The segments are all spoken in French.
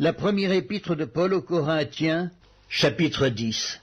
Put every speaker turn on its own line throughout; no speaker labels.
La première épître de Paul aux Corinthiens, chapitre 10.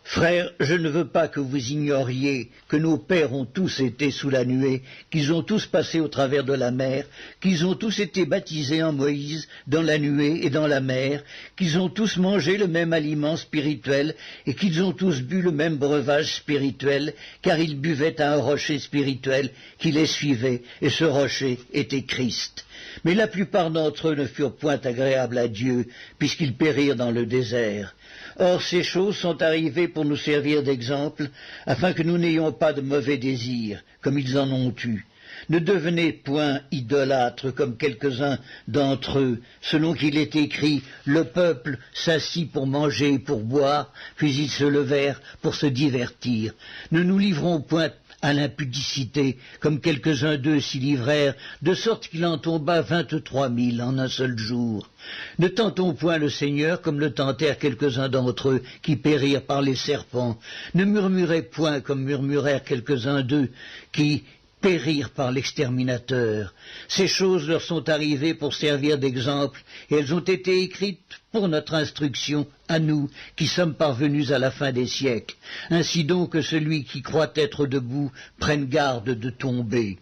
Frères, je ne veux pas que vous ignoriez que nos pères ont tous été sous la nuée, qu'ils ont tous passé au travers de la mer, qu'ils ont tous été baptisés en Moïse, dans la nuée et dans la mer, qu'ils ont tous mangé le même aliment spirituel et qu'ils ont tous bu le même breuvage spirituel, car ils buvaient à un rocher spirituel qui les suivait, et ce rocher était Christ. Mais la plupart d'entre eux ne furent point agréables à Dieu, puisqu'ils périrent dans le désert. Or ces choses sont arrivées pour nous servir d'exemple, afin que nous n'ayons pas de mauvais désirs, comme ils en ont eu. Ne devenez point idolâtres comme quelques-uns d'entre eux, selon qu'il est écrit, le peuple s'assit pour manger et pour boire, puis ils se levèrent pour se divertir. Ne nous livrons point à l'impudicité, comme quelques-uns d'eux s'y livrèrent, de sorte qu'il en tomba 23 000 en un seul jour. Ne tentons point le Seigneur comme le tentèrent quelques-uns d'entre eux, qui périrent par les serpents. Ne murmurez point comme murmurèrent quelques-uns d'eux, qui périrent par l'exterminateur. Ces choses leur sont arrivées pour servir d'exemple, et elles ont été écrites pour notre instruction, à nous, qui sommes parvenus à la fin des siècles. Ainsi donc que celui qui croit être debout prenne garde de tomber.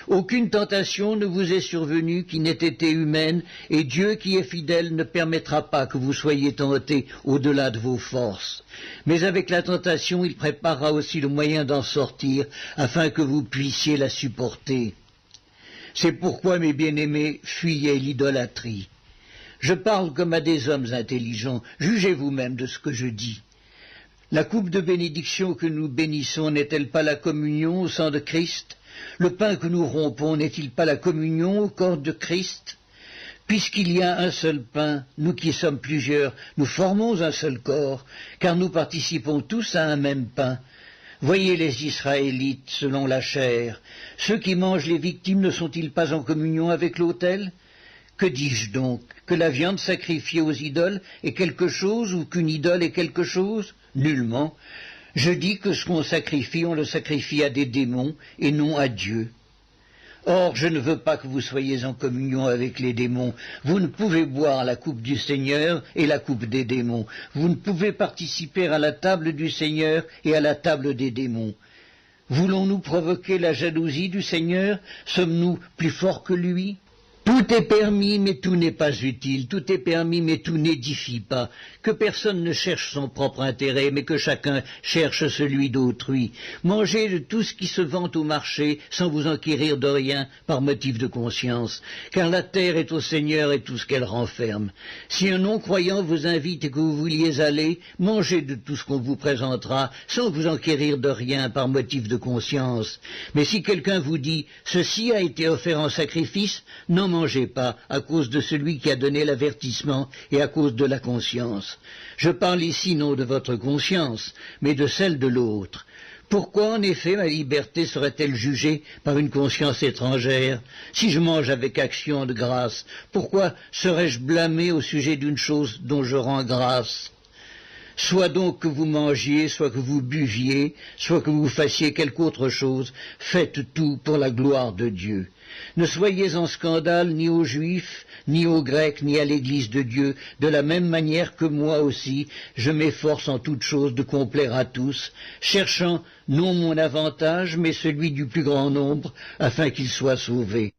Aucune tentation ne vous est survenue qui n'ait été humaine, et Dieu qui est fidèle ne permettra pas que vous soyez tentés au-delà de vos forces. Mais avec la tentation, il préparera aussi le moyen d'en sortir, afin que vous puissiez la supporter. C'est pourquoi, mes bien-aimés, fuyez l'idolâtrie. Je parle comme à des hommes intelligents, jugez vous-même de ce que je dis. La coupe de bénédiction que nous bénissons n'est-elle pas la communion au sang de Christ ? Le pain que nous rompons n'est-il pas la communion au corps de Christ? Puisqu'il y a un seul pain, nous qui sommes plusieurs, nous formons un seul corps, car nous participons tous à un même pain. Voyez les Israélites selon la chair. Ceux qui mangent les victimes ne sont-ils pas en communion avec l'autel? Que dis-je donc? Que la viande sacrifiée aux idoles est quelque chose ou qu'une idole est quelque chose? Nullement. Je dis que ce qu'on sacrifie, on le sacrifie à des démons et non à Dieu. Or, je ne veux pas que vous soyez en communion avec les démons. Vous ne pouvez boire la coupe du Seigneur et la coupe des démons. Vous ne pouvez participer à la table du Seigneur et à la table des démons. Voulons-nous provoquer la jalousie du Seigneur? Sommes-nous plus forts que lui? Tout est permis, mais tout n'est pas utile. Tout est permis, mais tout n'édifie pas. Que personne ne cherche son propre intérêt, mais que chacun cherche celui d'autrui. Mangez de tout ce qui se vend au marché, sans vous enquérir de rien, par motif de conscience. Car la terre est au Seigneur et tout ce qu'elle renferme. Si un non-croyant vous invite et que vous vouliez aller, mangez de tout ce qu'on vous présentera, sans vous enquérir de rien, par motif de conscience. Mais si quelqu'un vous dit « Ceci a été offert en sacrifice », n'en mangez pas à cause de celui qui a donné l'avertissement et à cause de la conscience. Je parle ici non de votre conscience, mais de celle de l'autre. Pourquoi, en effet, ma liberté serait-elle jugée par une conscience étrangère? Si je mange avec action de grâce, pourquoi serais-je blâmé au sujet d'une chose dont je rends grâce? Soit donc que vous mangiez, soit que vous buviez, soit que vous fassiez quelque autre chose, faites tout pour la gloire de Dieu. Ne soyez en scandale ni aux Juifs, ni aux Grecs, ni à l'Église de Dieu, de la même manière que moi aussi, je m'efforce en toute chose de complaire à tous, cherchant non mon avantage, mais celui du plus grand nombre, afin qu'ils soient sauvés.